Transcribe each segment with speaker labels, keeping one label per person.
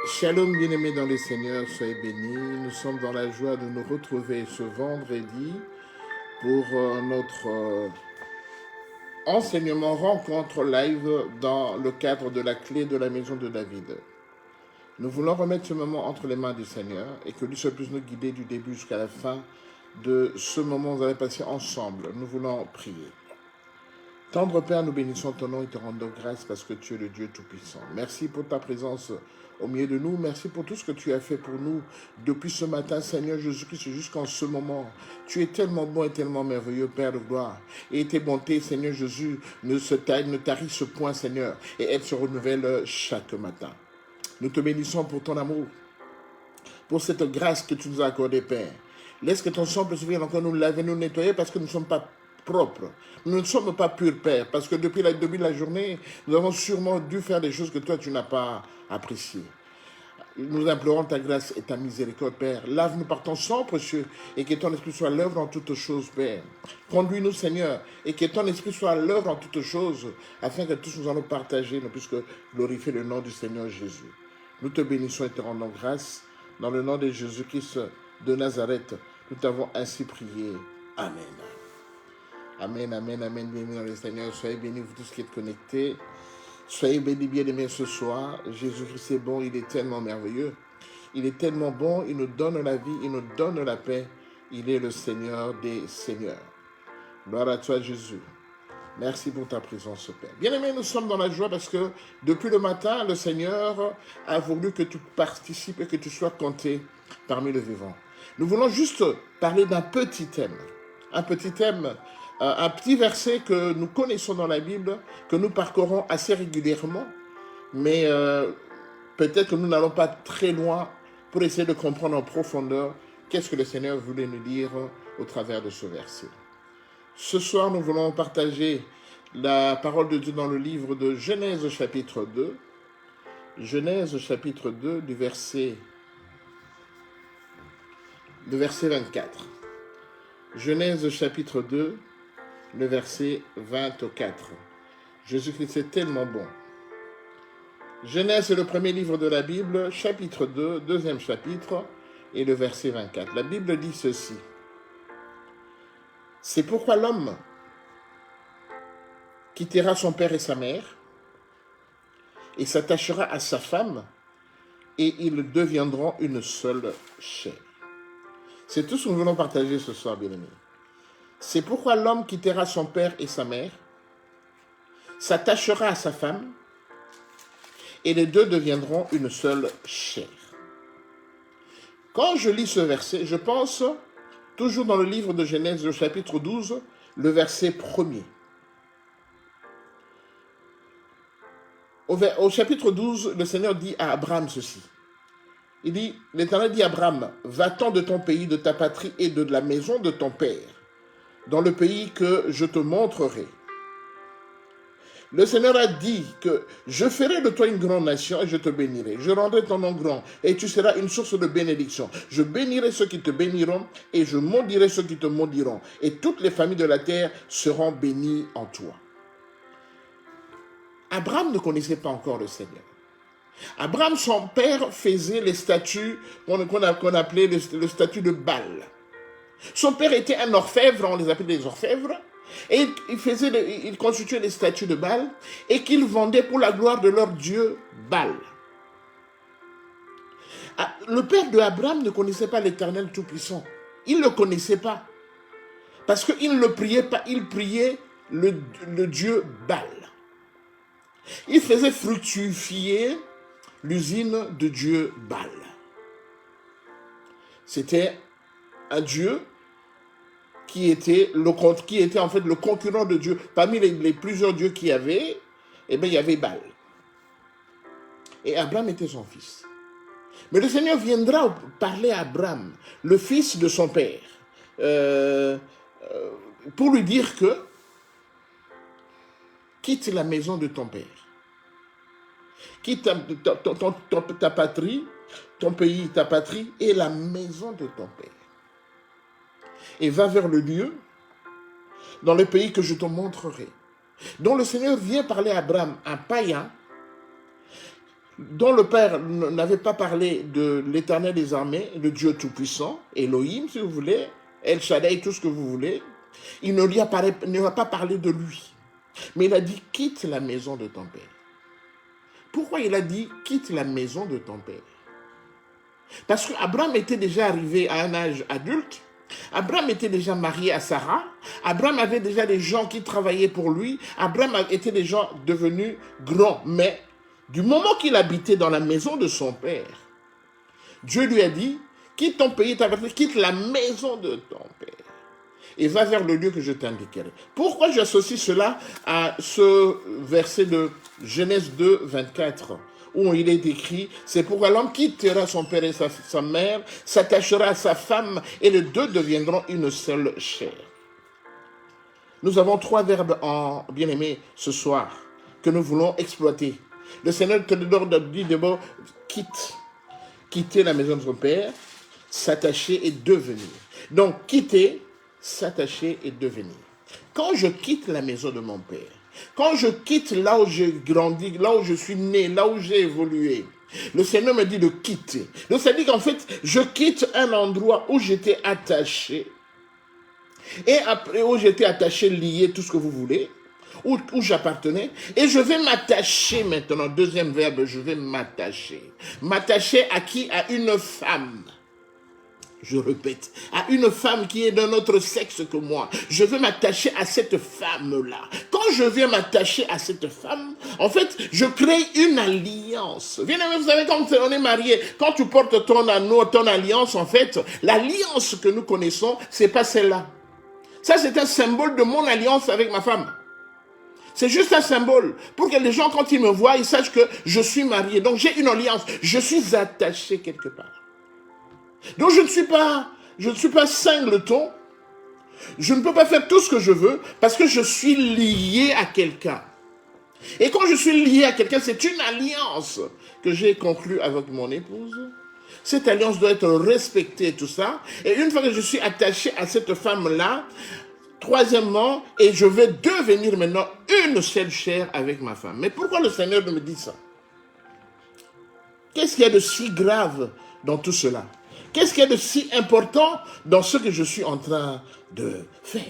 Speaker 1: Shalom bien-aimés dans le Seigneur, soyez bénis. Nous sommes dans la joie de nous retrouver ce vendredi pour notre enseignement rencontre live dans le cadre de la clé de la maison de David. Nous voulons remettre ce moment entre les mains du Seigneur et que lui seul puisse nous guider du début jusqu'à la fin de ce moment où nous allons passer ensemble. Nous voulons prier. Tendre Père, nous bénissons ton nom et te rendons grâce parce que tu es le Dieu Tout-Puissant. Merci pour ta présence au milieu de nous. Merci pour tout ce que tu as fait pour nous depuis ce matin, Seigneur Jésus-Christ, jusqu'en ce moment. Tu es tellement bon et tellement merveilleux, Père de gloire. Et tes bontés, Seigneur Jésus, ne tarissent ce point, Seigneur, et elles se renouvellent chaque matin. Nous te bénissons pour ton amour, pour cette grâce que tu nous as accordée, Père. Laisse que ton sang puisse venir encore nous laver, nous nettoyer, parce que nous ne sommes pas propres. Nous ne sommes pas purs, Père, parce que depuis la journée, nous avons sûrement dû faire des choses que toi, tu n'as pas appréciées. Nous implorons ta grâce et ta miséricorde, Père. Lave-nous par ton sang précieux et que ton esprit soit à l'œuvre en toutes choses, Père. Conduis-nous, Seigneur, et que ton esprit soit à l'œuvre en toutes choses, afin que tous nous allons partager, nous puissions glorifier le nom du Seigneur Jésus. Nous te bénissons et te rendons grâce. Dans le nom de Jésus-Christ de Nazareth, nous t'avons ainsi prié. Amen. Amen, amen, amen. Bienvenue dans le Seigneur. Soyez bénis, vous tous qui êtes connectés. Soyez bénis, bien-aimés ce soir. Jésus-Christ est bon, il est tellement merveilleux. Il est tellement bon, il nous donne la vie, il nous donne la paix. Il est le Seigneur des Seigneurs. Gloire à toi, Jésus. Merci pour ta présence, Père. Bien-aimés, nous sommes dans la joie parce que depuis le matin, le Seigneur a voulu que tu participes et que tu sois compté parmi les vivants. Nous voulons juste parler d'un petit thème. Un petit thème, un petit verset que nous connaissons dans la Bible, que nous parcourons assez régulièrement, mais peut-être que nous n'allons pas très loin pour essayer de comprendre en profondeur qu'est-ce que le Seigneur voulait nous dire au travers de ce verset. Ce soir, nous voulons partager la parole de Dieu dans le livre de Genèse chapitre 2. Genèse chapitre 2 du verset 24. Genèse chapitre 2, le verset 24. Jésus-Christ est tellement bon. Genèse est le premier livre de la Bible, chapitre 2, deuxième chapitre, et le verset 24. La Bible dit ceci. C'est pourquoi l'homme quittera son père et sa mère et s'attachera à sa femme et ils deviendront une seule chair. C'est tout ce que nous voulons partager ce soir, bien-aimés. C'est pourquoi l'homme quittera son père et sa mère, s'attachera à sa femme et les deux deviendront une seule chair. Quand je lis ce verset, je pense toujours dans le livre de Genèse, le chapitre 12, le verset 1er. Au chapitre 12, le Seigneur dit à Abraham ceci. Il dit, l'Éternel dit à Abraham, va-t'en de ton pays, de ta patrie et de la maison de ton père, dans le pays que je te montrerai. Le Seigneur a dit que je ferai de toi une grande nation et je te bénirai. Je rendrai ton nom grand et tu seras une source de bénédiction. Je bénirai ceux qui te béniront et je maudirai ceux qui te maudiront. Et toutes les familles de la terre seront bénies en toi. Abraham ne connaissait pas encore le Seigneur. Abraham, son père, faisait les statues qu'on appelait le statut de Baal. Son père était un orfèvre, on les appelait des orfèvres. Et il constituait les statues de Baal et qu'ils vendaient pour la gloire de leur dieu Baal. Le père de Abraham ne connaissait pas l'Éternel Tout-Puissant. Il ne le connaissait pas. Parce qu'il ne le priait pas, il priait le dieu Baal. Il faisait fructifier l'usine de dieu Baal. C'était un dieu qui était en fait le concurrent de Dieu. Parmi les plusieurs dieux qu'il y avait, il y avait Baal. Et Abraham était son fils. Mais le Seigneur viendra parler à Abraham, le fils de son père, pour lui dire que quitte la maison de ton père. Quitte ta patrie, ton pays, ta patrie et la maison de ton père. Et va vers le lieu dans le pays que je te montrerai. Donc le Seigneur vient parler à Abraham, un païen. dont le Père n'avait pas parlé de l'Éternel des armées, le Dieu Tout-Puissant, Elohim, si vous voulez, El Shaddai, tout ce que vous voulez, il ne lui a pas parlé de lui. Mais il a dit, quitte la maison de ton Père. Pourquoi il a dit, quitte la maison de ton Père? Parce qu'Abraham était déjà arrivé à un âge adulte. Abraham était déjà marié à Sarah. Abraham avait déjà des gens qui travaillaient pour lui. Abraham était des gens devenus grands. Mais du moment qu'il habitait dans la maison de son père, Dieu lui a dit, quitte ton pays, ta patrie, quitte la maison de ton père et va vers le lieu que je t'indiquerai. Pourquoi j'associe cela à ce verset de Genèse 2, 24, où il est écrit, c'est pourquoi l'homme quittera son père et sa mère, s'attachera à sa femme, et les deux deviendront une seule chair. Nous avons trois verbes en bien-aimé ce soir que nous voulons exploiter. Le Seigneur te dit d'abord, quitter la maison de son père, s'attacher et devenir. Donc, quitter, s'attacher et devenir. Quand je quitte la maison de mon père, quand je quitte là où j'ai grandi, là où je suis né, là où j'ai évolué, le Seigneur me dit de quitter. Donc ça dit qu'en fait, je quitte un endroit où j'étais attaché, et après où j'étais attaché, lié, tout ce que vous voulez, où j'appartenais, et je vais m'attacher maintenant. Deuxième verbe, je vais m'attacher. M'attacher à qui? À une femme. Je répète, à une femme qui est d'un autre sexe que moi. Je veux m'attacher à cette femme-là. Quand je viens m'attacher à cette femme, en fait, je crée une alliance. Vous savez, quand on est marié, quand tu portes ton anneau, ton alliance, en fait, l'alliance que nous connaissons, c'est pas celle-là. Ça, c'est un symbole de mon alliance avec ma femme. C'est juste un symbole pour que les gens, quand ils me voient, ils sachent que je suis marié. Donc, j'ai une alliance. Je suis attaché quelque part. Donc je ne suis pas singleton, je ne peux pas faire tout ce que je veux parce que je suis lié à quelqu'un. Et quand je suis lié à quelqu'un, c'est une alliance que j'ai conclue avec mon épouse. Cette alliance doit être respectée, tout ça. Et une fois que je suis attaché à cette femme-là, troisièmement, et je vais devenir maintenant une seule chair avec ma femme. Mais pourquoi le Seigneur me dit ça? Qu'est-ce qu'il y a de si grave dans tout cela? Qu'est-ce qu'il y a de si important dans ce que je suis en train de faire?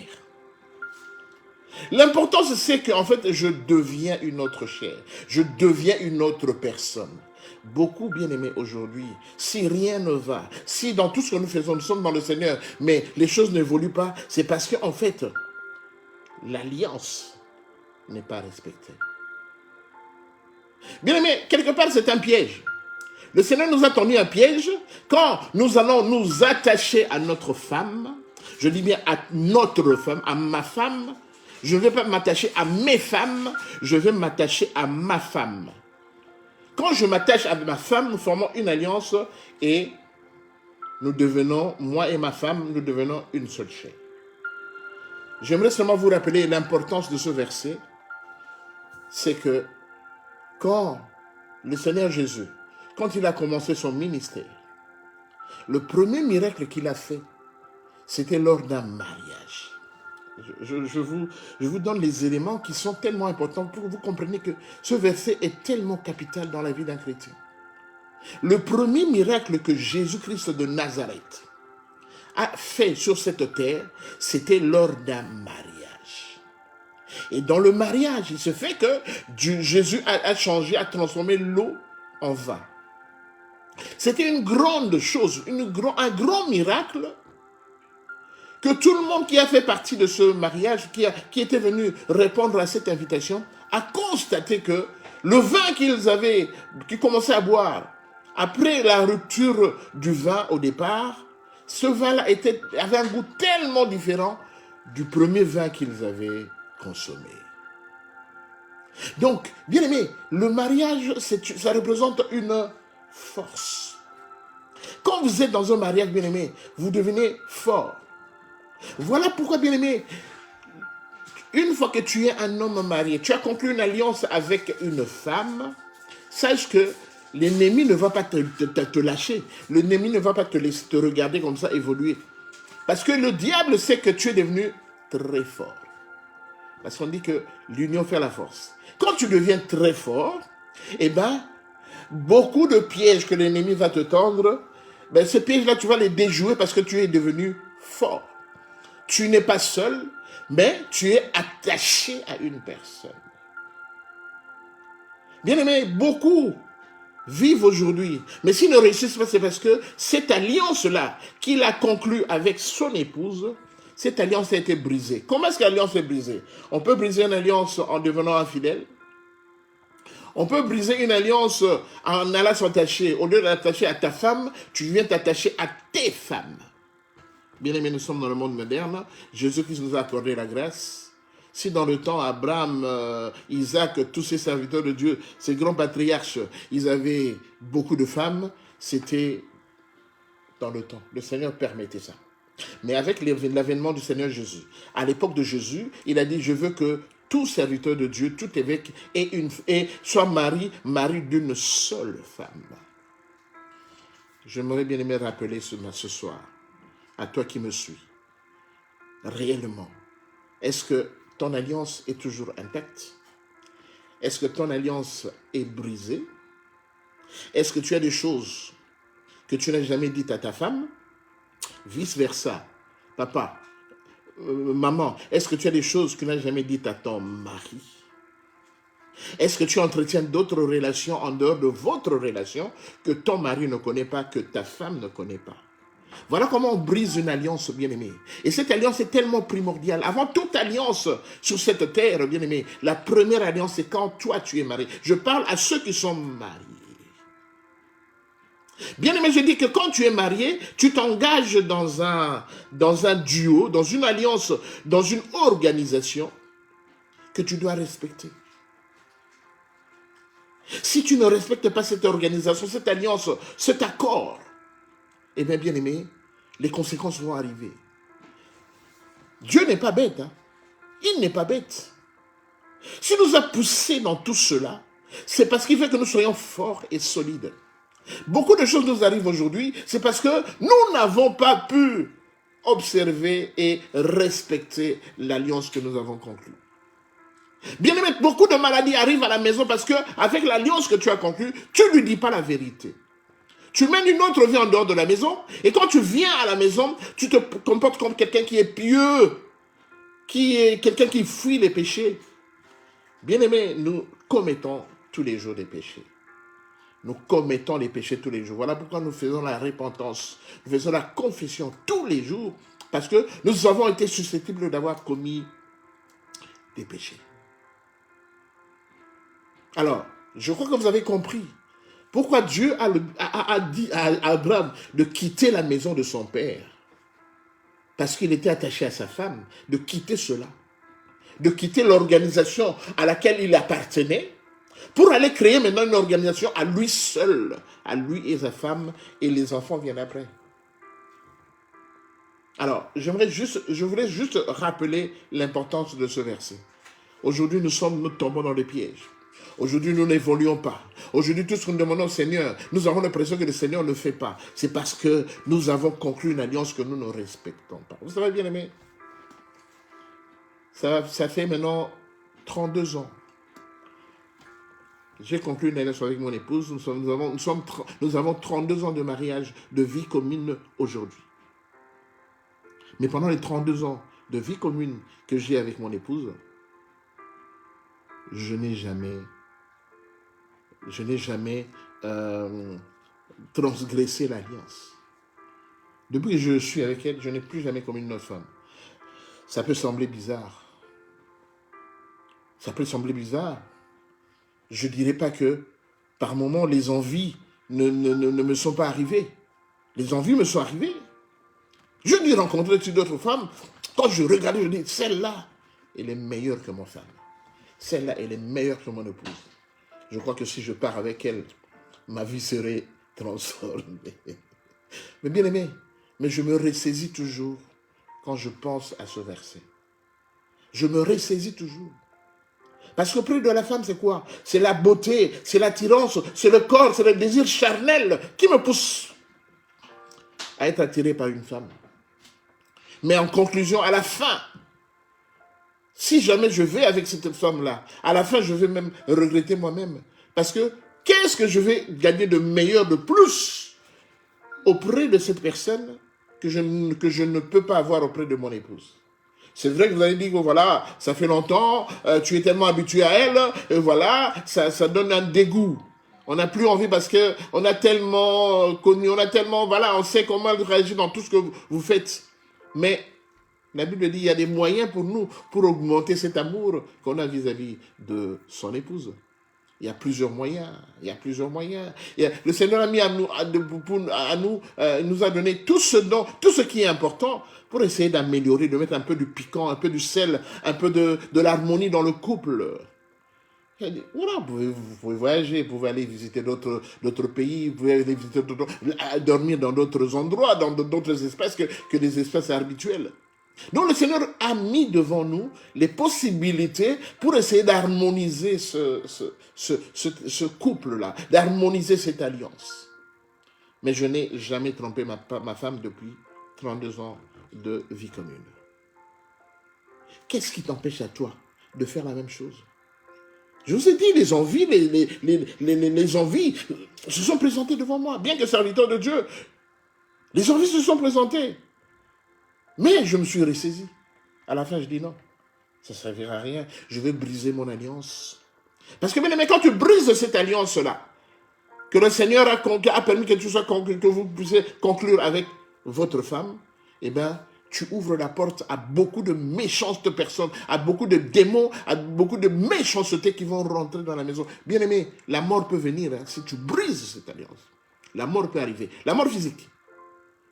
Speaker 1: L'importance, c'est qu'en fait, je deviens une autre chair. Je deviens une autre personne. Beaucoup, bien-aimés, aujourd'hui, si rien ne va, si dans tout ce que nous faisons, nous sommes dans le Seigneur, mais les choses n'évoluent pas, c'est parce qu'en fait, l'alliance n'est pas respectée. Bien-aimés, quelque part, c'est un piège. Le Seigneur nous a tendu un piège quand nous allons nous attacher à notre femme. Je dis bien à notre femme, à ma femme. Je ne vais pas m'attacher à mes femmes, je vais m'attacher à ma femme. Quand je m'attache à ma femme, nous formons une alliance et nous devenons, moi et ma femme, nous devenons une seule chair. J'aimerais seulement vous rappeler l'importance de ce verset. C'est que quand le Seigneur Jésus, quand il a commencé son ministère, le premier miracle qu'il a fait, c'était lors d'un mariage. Je vous donne les éléments qui sont tellement importants pour que vous compreniez que ce verset est tellement capital dans la vie d'un chrétien. Le premier miracle que Jésus-Christ de Nazareth a fait sur cette terre, c'était lors d'un mariage. Et dans le mariage, il se fait que Jésus a changé, a transformé l'eau en vin. C'était une grande chose, un grand miracle que tout le monde qui a fait partie de ce mariage, qui était venu répondre à cette invitation, a constaté que le vin qu'ils commençaient à boire, après la rupture du vin au départ, ce vin-là avait un goût tellement différent du premier vin qu'ils avaient consommé. Donc, bien aimé, le mariage, ça représente une force. Quand vous êtes dans un mariage, bien aimé, vous devenez fort. Voilà pourquoi, bien aimé, une fois que tu es un homme marié, tu as conclu une alliance avec une femme, sache que l'ennemi ne va pas te lâcher. L'ennemi ne va pas te regarder comme ça évoluer. Parce que le diable sait que tu es devenu très fort. Parce qu'on dit que l'union fait la force. Quand tu deviens très fort, eh bien, beaucoup de pièges que l'ennemi va te tendre, ben ces pièges-là, tu vas les déjouer parce que tu es devenu fort. Tu n'es pas seul, mais tu es attaché à une personne. Bien aimé, beaucoup vivent aujourd'hui, mais s'ils ne réussissent pas, c'est parce que cette alliance-là qu'il a conclue avec son épouse, cette alliance a été brisée. Comment est-ce que l'alliance est brisée? On peut briser une alliance en devenant infidèle. On peut briser une alliance en allant s'attacher. Au lieu d'attacher à ta femme, tu viens t'attacher à tes femmes. Bien aimé, nous sommes dans le monde moderne. Jésus-Christ nous a accordé la grâce. Si dans le temps, Abraham, Isaac, tous ces serviteurs de Dieu, ces grands patriarches, ils avaient beaucoup de femmes, c'était dans le temps. Le Seigneur permettait ça. Mais avec l'avènement du Seigneur Jésus, à l'époque de Jésus, il a dit, je veux que tout serviteur de Dieu, tout évêque, soit mari d'une seule femme. J'aimerais bien aimer rappeler ce soir, à toi qui me suis, réellement, est-ce que ton alliance est toujours intacte? Est-ce que ton alliance est brisée? Est-ce que tu as des choses que tu n'as jamais dites à ta femme? Vice versa, papa, maman, est-ce que tu as des choses que tu n'as jamais dites à ton mari? Est-ce que tu entretiens d'autres relations en dehors de votre relation que ton mari ne connaît pas, que ta femme ne connaît pas? Voilà comment on brise une alliance, bien-aimée. Et cette alliance est tellement primordiale. Avant toute alliance sur cette terre, bien-aimée, la première alliance, c'est quand toi, tu es marié. Je parle à ceux qui sont mariés. Bien-aimé, je dis que quand tu es marié, tu t'engages dans un duo, dans une alliance, dans une organisation que tu dois respecter. Si tu ne respectes pas cette organisation, cette alliance, cet accord, eh bien, bien-aimé, les conséquences vont arriver. Dieu n'est pas bête. Hein? Il n'est pas bête. S'il nous a poussés dans tout cela, c'est parce qu'il veut que nous soyons forts et solides. Beaucoup de choses nous arrivent aujourd'hui, c'est parce que nous n'avons pas pu observer et respecter l'alliance que nous avons conclue. Bien aimé, beaucoup de maladies arrivent à la maison parce que avec l'alliance que tu as conclue, tu ne lui dis pas la vérité. Tu mènes une autre vie en dehors de la maison, et quand tu viens à la maison, tu te comportes comme quelqu'un qui est pieux, qui est quelqu'un qui fuit les péchés. Bien aimé, nous commettons tous les jours des péchés. Nous commettons les péchés tous les jours. Voilà pourquoi nous faisons la repentance, nous faisons la confession tous les jours, parce que nous avons été susceptibles d'avoir commis des péchés. Alors, je crois que vous avez compris pourquoi Dieu a dit à Abraham de quitter la maison de son père. Parce qu'il était attaché à sa femme, de quitter cela, de quitter l'organisation à laquelle il appartenait, pour aller créer maintenant une organisation à lui seul, à lui et sa femme, et les enfants viennent après. Alors, je voulais juste rappeler l'importance de ce verset. Aujourd'hui, nous tombons dans les pièges. Aujourd'hui, nous n'évoluons pas. Aujourd'hui, tout ce que nous demandons au Seigneur, nous avons l'impression que le Seigneur ne fait pas. C'est parce que nous avons conclu une alliance que nous ne respectons pas. Vous savez, bien aimé, ça fait maintenant 32 ans. J'ai conclu une alliance avec mon épouse. Nous avons 32 ans de mariage, de vie commune aujourd'hui. Mais pendant les 32 ans de vie commune que j'ai avec mon épouse, je n'ai jamais transgressé l'alliance. Depuis que je suis avec elle, je n'ai plus jamais commis une autre femme. Ça peut sembler bizarre. Ça peut sembler bizarre. Je ne dirais pas que par moments les envies ne me sont pas arrivées. Les envies me sont arrivées. Je dis rencontrer d'autres femmes. Quand je regarde, je dis, celle-là, elle est meilleure que ma femme. Celle-là, elle est meilleure que mon épouse. Je crois que si je pars avec elle, ma vie serait transformée. Mais bien aimé, mais je me ressaisis toujours quand je pense à ce verset. Je me ressaisis toujours. Parce que près de la femme, c'est quoi? C'est la beauté, c'est l'attirance, c'est le corps, c'est le désir charnel qui me pousse à être attiré par une femme. Mais en conclusion, à la fin, si jamais je vais avec cette femme-là, à la fin, je vais même regretter moi-même. Parce que Qu'est-ce que je vais gagner de meilleur, de plus auprès de cette personne que je ne peux pas avoir auprès de mon épouse? C'est vrai que vous allez dire que voilà, ça fait longtemps, tu es tellement habitué à elle, et voilà, ça donne un dégoût. On n'a plus envie parce qu'on a tellement connu, on a tellement, voilà, on sait comment réagir dans tout ce que vous faites. Mais la Bible dit qu'il y a des moyens pour nous, pour augmenter cet amour qu'on a vis-à-vis de son épouse. Il y a plusieurs moyens. Il y a plusieurs moyens. Le Seigneur a mis nous a donné tout ce qui est important pour essayer d'améliorer, de mettre un peu du piquant, un peu du sel, un peu de l'harmonie dans le couple. Voilà, vous pouvez voyager, vous pouvez aller visiter d'autres pays, vous pouvez aller visiter dormir dans d'autres endroits, dans d'autres espaces que des espaces habituels. Donc le Seigneur a mis devant nous les possibilités pour essayer d'harmoniser ce couple-là, d'harmoniser cette alliance. Mais je n'ai jamais trompé ma femme depuis 32 ans de vie commune. Qu'est-ce qui t'empêche à toi de faire la même chose? Je vous ai dit, les envies, les envies se sont présentées devant moi. Bien que serviteur de Dieu, les envies se sont présentées. Mais je me suis ressaisi. À la fin, je dis non, ça ne servira à rien. Je vais briser mon alliance. Parce que, bien aimé, quand tu brises cette alliance-là, que le Seigneur a permis que vous puissiez conclure avec votre femme, eh bien, tu ouvres la porte à beaucoup de méchantes personnes, à beaucoup de démons, à beaucoup de méchanceté qui vont rentrer dans la maison. Bien aimé, la mort peut venir si tu brises cette alliance. La mort peut arriver. La mort physique.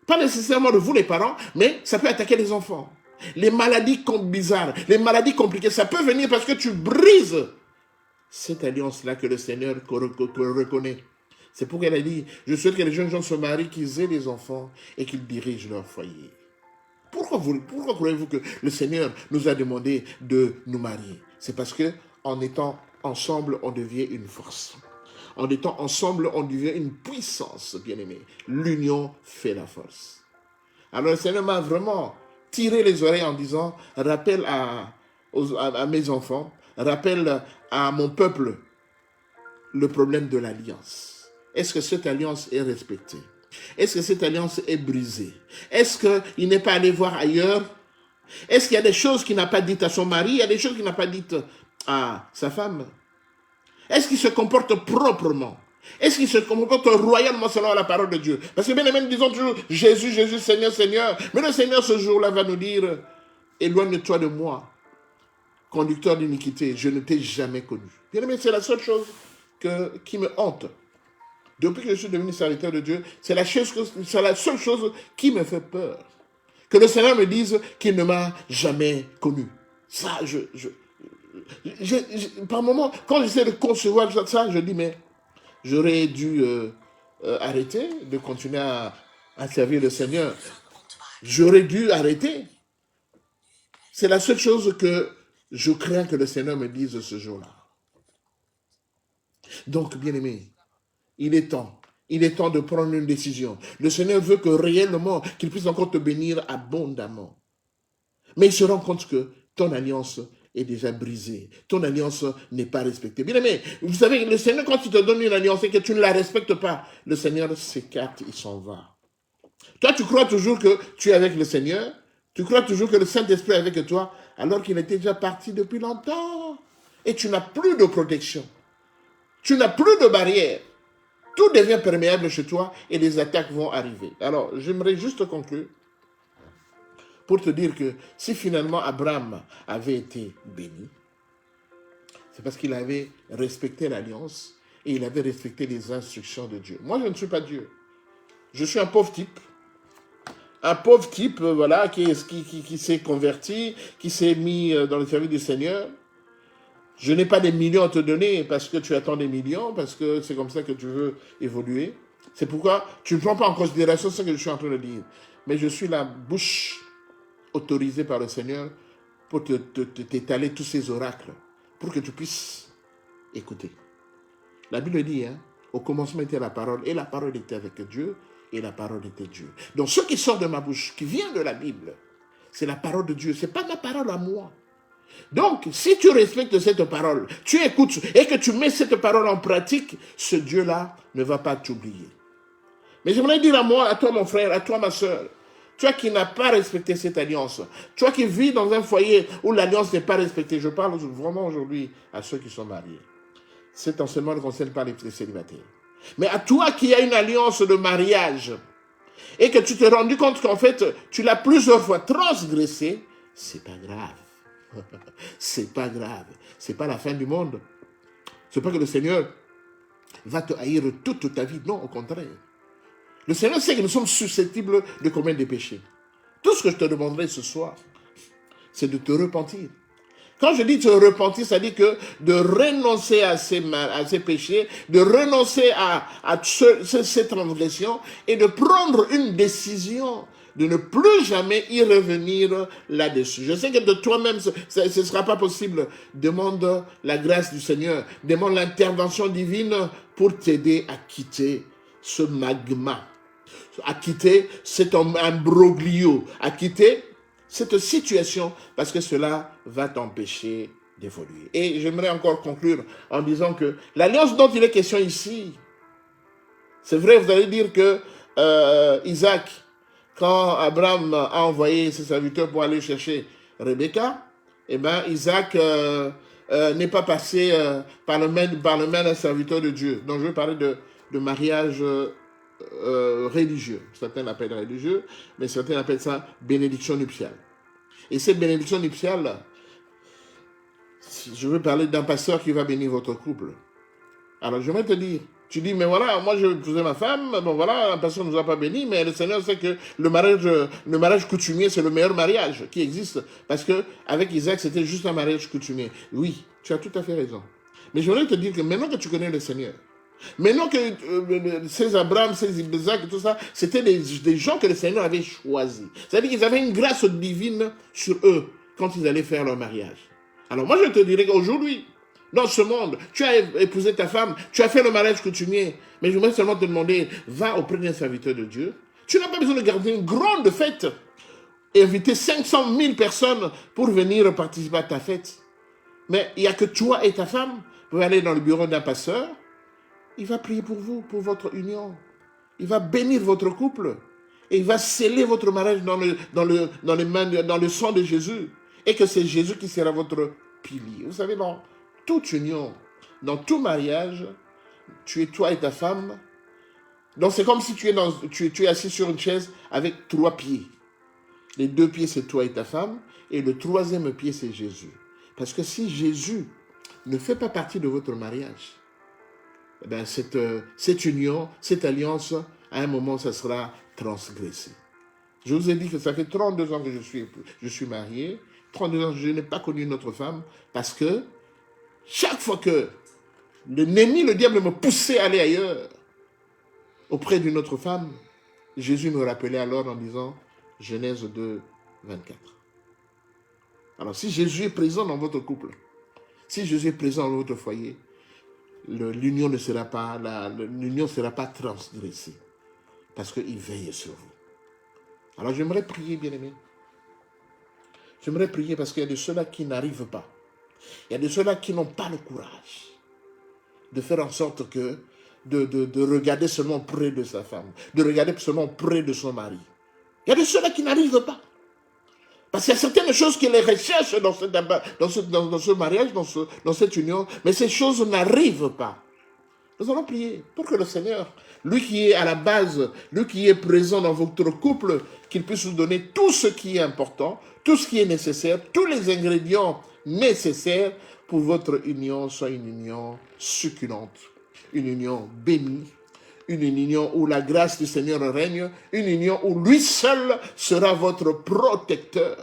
Speaker 1: Pas nécessairement de vous les parents, mais ça peut attaquer les enfants. Les maladies bizarres, les maladies compliquées, ça peut venir parce que tu brises cette alliance-là que le Seigneur reconnaît. C'est pourquoi elle a dit, je souhaite que les jeunes gens se marient, qu'ils aient des enfants et qu'ils dirigent leur foyer. Pourquoi croyez-vous que le Seigneur nous a demandé de nous marier? C'est parce que en étant ensemble, on devient une force. En étant ensemble, on devient une puissance, bien-aimé. L'union fait la force. Alors le Seigneur m'a vraiment tiré les oreilles en disant, rappelle à mes enfants, rappelle à mon peuple le problème de l'alliance. Est-ce que cette alliance est respectée? Est-ce que cette alliance est brisée? Est-ce qu'il n'est pas allé voir ailleurs? Est-ce qu'il y a des choses qu'il n'a pas dites à son mari? Il y a des choses qu'il n'a pas dites à sa femme? Est-ce qu'il se comporte proprement? Est-ce qu'il se comporte royalement selon la parole de Dieu? Parce que bien aimé, nous disons toujours Jésus, Jésus, Seigneur, Seigneur. Mais le Seigneur ce jour-là va nous dire, éloigne-toi de moi, conducteur d'iniquité, je ne t'ai jamais connu. Bien aimé, c'est la seule chose qui me hante. Depuis que je suis devenu serviteur de Dieu, c'est la seule chose qui me fait peur. Que le Seigneur me dise qu'il ne m'a jamais connu. Ça, par moments, quand j'essaie de concevoir ça, je dis, mais j'aurais dû arrêter de continuer à servir le Seigneur. J'aurais dû arrêter. C'est la seule chose que je crains que le Seigneur me dise ce jour-là. Donc, bien-aimé, il est temps de prendre une décision. Le Seigneur veut que réellement, qu'il puisse encore te bénir abondamment. Mais il se rend compte que ton alliance est déjà brisée. Ton alliance n'est pas respectée. Bien aimé, vous savez, le Seigneur, quand il te donne une alliance et que tu ne la respectes pas, le Seigneur s'écarte, il s'en va. Toi, tu crois toujours que tu es avec le Seigneur. Tu crois toujours que le Saint-Esprit est avec toi, alors qu'il était déjà parti depuis longtemps. Et tu n'as plus de protection. Tu n'as plus de barrière. Tout devient perméable chez toi et les attaques vont arriver. Alors, j'aimerais juste conclure pour te dire que si finalement Abraham avait été béni, c'est parce qu'il avait respecté l'alliance et il avait respecté les instructions de Dieu. Moi, je ne suis pas Dieu. Je suis un pauvre type. Un pauvre type, voilà, qui s'est converti, qui s'est mis dans le service du Seigneur. Je n'ai pas des millions à te donner parce que tu attends des millions, parce que c'est comme ça que tu veux évoluer. C'est pourquoi tu ne prends pas en considération ce que je suis en train de dire. Mais je suis la bouche autorisée par le Seigneur pour t'étaler tous ces oracles, pour que tu puisses écouter. La Bible dit, au commencement était la parole, et la parole était avec Dieu, et la parole était Dieu. Donc ce qui sort de ma bouche, qui vient de la Bible, c'est la parole de Dieu. Ce n'est pas ma parole à moi. Donc, si tu respectes cette parole, tu écoutes et que tu mets cette parole en pratique, ce Dieu-là ne va pas t'oublier. Mais j'aimerais dire à moi, à toi mon frère, à toi ma soeur, toi qui n'as pas respecté cette alliance, toi qui vis dans un foyer où l'alliance n'est pas respectée, je parle vraiment aujourd'hui à ceux qui sont mariés. Cet enseignement ne concerne pas les célibataires. Mais à toi qui as une alliance de mariage et que tu t'es rendu compte qu'en fait, tu l'as plusieurs fois transgressé, c'est pas grave. C'est pas grave. C'est pas la fin du monde. C'est pas que le Seigneur va te haïr toute ta vie. Non, au contraire. Le Seigneur sait que nous sommes susceptibles de commettre des péchés. Tout ce que je te demanderai ce soir, c'est de te repentir. Quand je dis te repentir, ça dit que de renoncer à ces péchés, de renoncer à ces transgressions et de prendre une décision de ne plus jamais y revenir là-dessus. Je sais que de toi-même, ce ne sera pas possible. Demande la grâce du Seigneur, demande l'intervention divine pour t'aider à quitter ce magma, à quitter cet imbroglio, à quitter cette situation, parce que cela va t'empêcher d'évoluer. Et j'aimerais encore conclure en disant que l'alliance dont il est question ici, c'est vrai, vous allez dire que Isaac, quand Abraham a envoyé ses serviteurs pour aller chercher Rebecca, eh bien Isaac n'est pas passé par le main d'un serviteur de Dieu. Donc je veux parler de mariage religieux. Certains l'appellent religieux, mais certains appellent ça bénédiction nuptiale. Et cette bénédiction nuptiale, je veux parler d'un pasteur qui va bénir votre couple. Alors je vais te dire, tu dis, mais voilà, moi je vais épouser ma femme, bon voilà, un pasteur ne nous a pas béni, mais le Seigneur sait que le mariage coutumier, c'est le meilleur mariage qui existe. Parce que avec Isaac, c'était juste un mariage coutumier. Oui, tu as tout à fait raison. Mais je voudrais te dire que maintenant que tu connais le Seigneur, maintenant que ces Abraham, ces Isaac et tout ça, c'était des gens que le Seigneur avait choisis. C'est-à-dire qu'ils avaient une grâce divine sur eux quand ils allaient faire leur mariage. Alors moi je te dirais qu'aujourd'hui, dans ce monde, tu as épousé ta femme, tu as fait le mariage coutumier, mais je voudrais seulement te demander, va auprès d'un serviteur de Dieu. Tu n'as pas besoin de garder une grande fête et inviter 500 000 personnes pour venir participer à ta fête. Mais il n'y a que toi et ta femme. Vous pouvez aller dans le bureau d'un pasteur. Il va prier pour vous, pour votre union. Il va bénir votre couple. Et il va sceller votre mariage dans le sang de Jésus. Et que c'est Jésus qui sera votre pilier. Vous savez, dans toute union, dans tout mariage, tu es toi et ta femme. Donc c'est comme si tu es assis sur une chaise avec 3 pieds. Les 2 pieds, c'est toi et ta femme. Et le 3e pied, c'est Jésus. Parce que si Jésus ne fait pas partie de votre mariage, eh bien cette union, cette alliance, à un moment, ça sera transgressé. Je vous ai dit que ça fait 32 ans que je suis marié. 32 ans que je n'ai pas connu une autre femme parce que chaque fois que l'ennemi, le diable, me poussait à aller ailleurs, auprès d'une autre femme, Jésus me rappelait alors en disant Genèse 2, 24. Alors si Jésus est présent dans votre couple, si Jésus est présent dans votre foyer, l'union ne sera pas, l'union sera pas transgressée parce qu'il veille sur vous. Alors j'aimerais prier, bien-aimés. J'aimerais prier parce qu'il y a de ceux-là qui n'arrivent pas. Il y a de ceux-là qui n'ont pas le courage de faire en sorte que de regarder seulement près de sa femme, de regarder seulement près de son mari. Il y a de ceux-là qui n'arrivent pas. Parce qu'il y a certaines choses qui les recherchent dans ce mariage, dans cette union, mais ces choses n'arrivent pas. Nous allons prier pour que le Seigneur, lui qui est à la base, lui qui est présent dans votre couple, qu'il puisse vous donner tout ce qui est important, tout ce qui est nécessaire, tous les ingrédients nécessaires pour votre union soit une union succulente, une union bénie, une union où la grâce du Seigneur règne, une union où lui seul sera votre protecteur.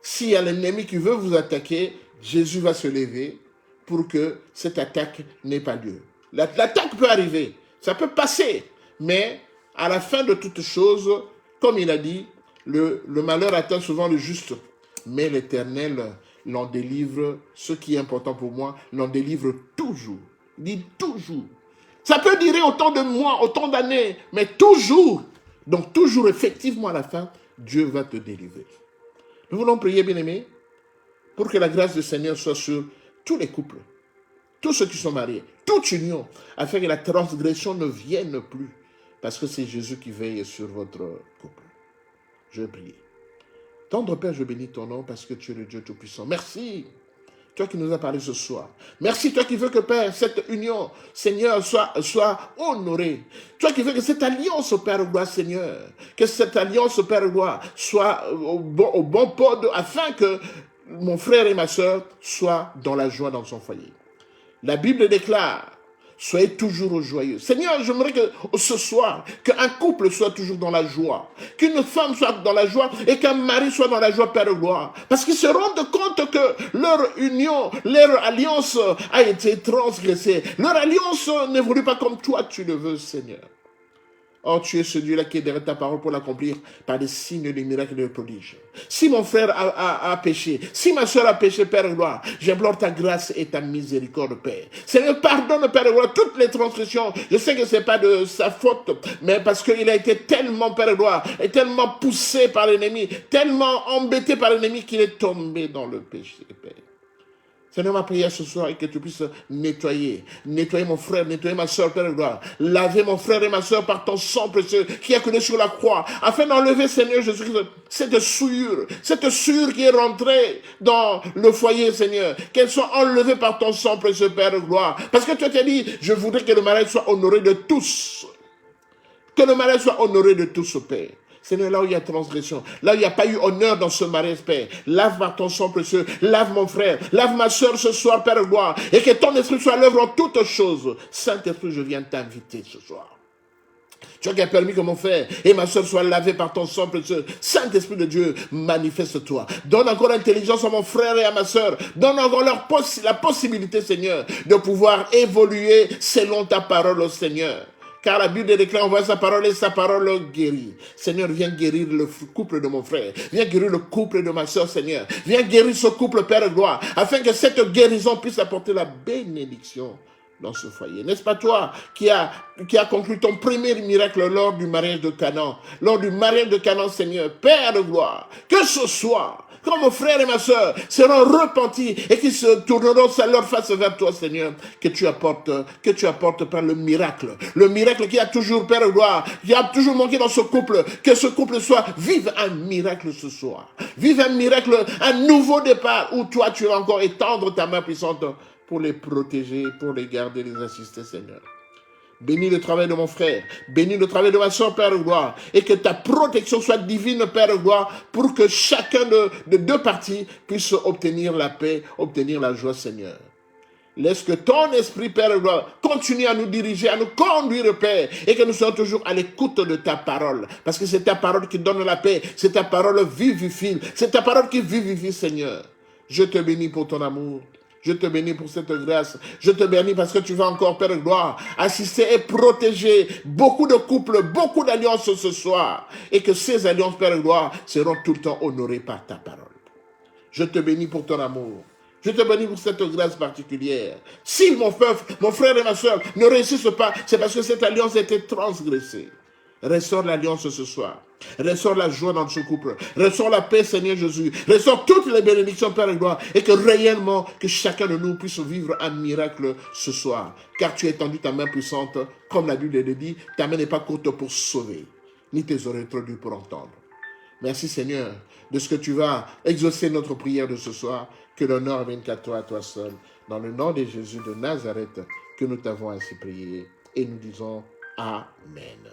Speaker 1: S'il y a l'ennemi qui veut vous attaquer, Jésus va se lever pour que cette attaque n'ait pas lieu. L'attaque peut arriver, ça peut passer, mais à la fin de toute chose, comme il a dit, le malheur atteint souvent le juste, mais l'Éternel l'en délivre, ce qui est important pour moi, l'en délivre toujours. Il dit toujours. Ça peut durer autant de mois, autant d'années, mais toujours. Donc toujours, effectivement, à la fin, Dieu va te délivrer. Nous voulons prier, bien-aimés, pour que la grâce du Seigneur soit sur tous les couples, tous ceux qui sont mariés, toute union, afin que la transgression ne vienne plus, parce que c'est Jésus qui veille sur votre couple. Je vais prier. Tendre Père, je bénis ton nom parce que tu es le Dieu Tout-Puissant. Merci, toi qui nous as parlé ce soir. Merci, toi qui veux que, Père, cette union, Seigneur, soit honorée. Toi qui veux que cette alliance, Père gloire, Seigneur, que cette alliance, Père gloire, soit au bon port, afin que mon frère et ma soeur soient dans la joie dans son foyer. La Bible déclare, soyez toujours joyeux. Seigneur, j'aimerais que ce soir, qu'un couple soit toujours dans la joie, qu'une femme soit dans la joie et qu'un mari soit dans la joie, Père de gloire. Parce qu'ils se rendent compte que leur union, leur alliance a été transgressée. Leur alliance n'évolue pas comme toi tu le veux, Seigneur. Oh, tu es ce Dieu-là qui est derrière ta parole pour l'accomplir par des signes, des miracles et des prodiges. Si mon frère a péché, si ma soeur a péché, Père de gloire, j'implore ta grâce et ta miséricorde, Père. Seigneur, pardonne, Père de gloire, toutes les transgressions. Je sais que ce n'est pas de sa faute, mais parce qu'il a été tellement, Père de gloire, et tellement poussé par l'ennemi, tellement embêté par l'ennemi qu'il est tombé dans le péché, Père. Seigneur, ma prière ce soir est que tu puisses nettoyer mon frère, nettoyer ma soeur, Père de gloire. Laver mon frère et ma soeur par ton sang précieux qui a coulé sur la croix, afin d'enlever, Seigneur Jésus-Christ, cette souillure qui est rentrée dans le foyer, Seigneur. Qu'elle soit enlevée par ton sang précieux, Père de gloire. Parce que toi, tu as dit, je voudrais que le mariage soit honoré de tous. Que le mariage soit honoré de tous, Père. Seigneur, là où il y a transgression, là où il n'y a pas eu honneur dans ce mariage, Père, lave par ton sang précieux, lave mon frère, lave ma soeur ce soir, Père de gloire, et que ton esprit soit à l'œuvre en toutes choses. Saint-Esprit, je viens t'inviter ce soir. Tu as permis que mon frère et ma soeur soient lavés par ton sang précieux. Saint-Esprit de Dieu, manifeste-toi. Donne encore l'intelligence à mon frère et à ma soeur. Donne encore la possibilité, Seigneur, de pouvoir évoluer selon ta parole, Seigneur. Car la Bible déclare, envoie sa parole et sa parole guérit. Seigneur, viens guérir le couple de mon frère. Viens guérir le couple de ma soeur, Seigneur. Viens guérir ce couple, Père de gloire, afin que cette guérison puisse apporter la bénédiction dans ce foyer. N'est-ce pas toi qui a conclu ton premier miracle lors du mariage de Canaan? Lors du mariage de Canaan, Seigneur, Père de gloire, que ce soit quand mon frère et ma soeur seront repentis et qu'ils se tourneront leur face vers toi, Seigneur, que tu apportes par le miracle qui a toujours, Père de gloire, qui a toujours manqué dans ce couple, que ce couple vive un miracle ce soir, vive un miracle, un nouveau départ où toi tu vas encore étendre ta main puissante pour les protéger, pour les garder, les assister, Seigneur. Bénis le travail de mon frère, bénis le travail de ma soeur, Père de gloire, et que ta protection soit divine, Père de gloire, pour que chacun de deux parties puisse obtenir la paix, obtenir la joie, Seigneur. Laisse que ton esprit, Père de gloire, continue à nous diriger, à nous conduire, Père, et que nous soyons toujours à l'écoute de ta parole, parce que c'est ta parole qui donne la paix, c'est ta parole vivifie, c'est ta parole qui vivifie, Seigneur. Je te bénis pour ton amour. Je te bénis pour cette grâce. Je te bénis parce que tu vas encore, Père de gloire, assister et protéger beaucoup de couples, beaucoup d'alliances ce soir. Et que ces alliances, Père de gloire, seront tout le temps honorées par ta parole. Je te bénis pour ton amour. Je te bénis pour cette grâce particulière. Si mon frère et ma soeur ne réussissent pas, c'est parce que cette alliance a été transgressée. Restaure l'alliance ce soir. Restaure la joie dans ce couple. Restaure la paix, Seigneur Jésus. Restaure toutes les bénédictions, Père de gloire. Et que réellement, que chacun de nous puisse vivre un miracle ce soir. Car tu as étendu ta main puissante, comme la Bible le dit, ta main n'est pas courte pour sauver, ni tes oreilles trop dures pour entendre. Merci, Seigneur, de ce que tu vas exaucer notre prière de ce soir. Que l'honneur vienne qu'à toi seul. Dans le nom de Jésus de Nazareth, que nous t'avons ainsi prié. Et nous disons Amen.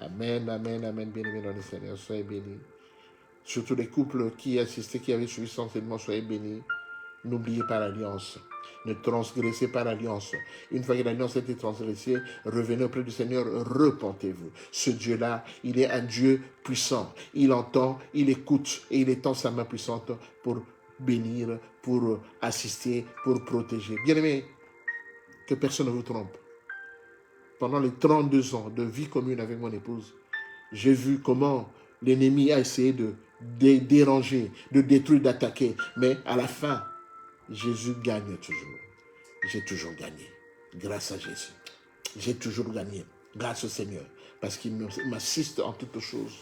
Speaker 1: Amen, amen, amen. Bien-aimés dans le Seigneur, soyez bénis. Surtout les couples qui assistaient, qui avaient suivi cet enseignement, soyez bénis. N'oubliez pas l'alliance. Ne transgressez pas l'alliance. Une fois que l'alliance a été transgressée, revenez auprès du Seigneur, repentez-vous. Ce Dieu-là, il est un Dieu puissant. Il entend, il écoute et il étend sa main puissante pour bénir, pour assister, pour protéger. Bien-aimés, que personne ne vous trompe. Pendant les 32 ans de vie commune avec mon épouse, j'ai vu comment l'ennemi a essayé de déranger, de détruire, d'attaquer. Mais à la fin, Jésus gagne toujours. J'ai toujours gagné. Grâce à Jésus. J'ai toujours gagné. Grâce au Seigneur. Parce qu'il m'assiste en toutes choses.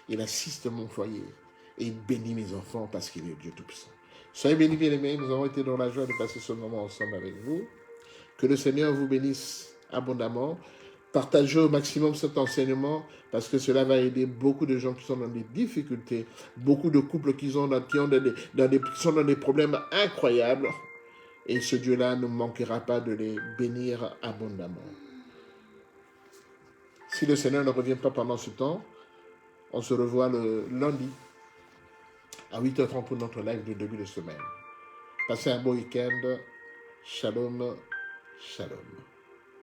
Speaker 1: Il assiste mon foyer. Et il bénit mes enfants parce qu'il est Dieu Tout-Puissant. Soyez bénis, bien-aimés. Nous avons été dans la joie de passer ce moment ensemble avec vous. Que le Seigneur vous bénisse abondamment. Partagez au maximum cet enseignement parce que cela va aider beaucoup de gens qui sont dans des difficultés, beaucoup de couples qui sont dans des problèmes incroyables. Et ce Dieu-là ne manquera pas de les bénir abondamment. Si le Seigneur ne revient pas pendant ce temps, on se revoit le lundi à 8h30 pour notre live de début de semaine. Passez un beau week-end. Shalom, shalom.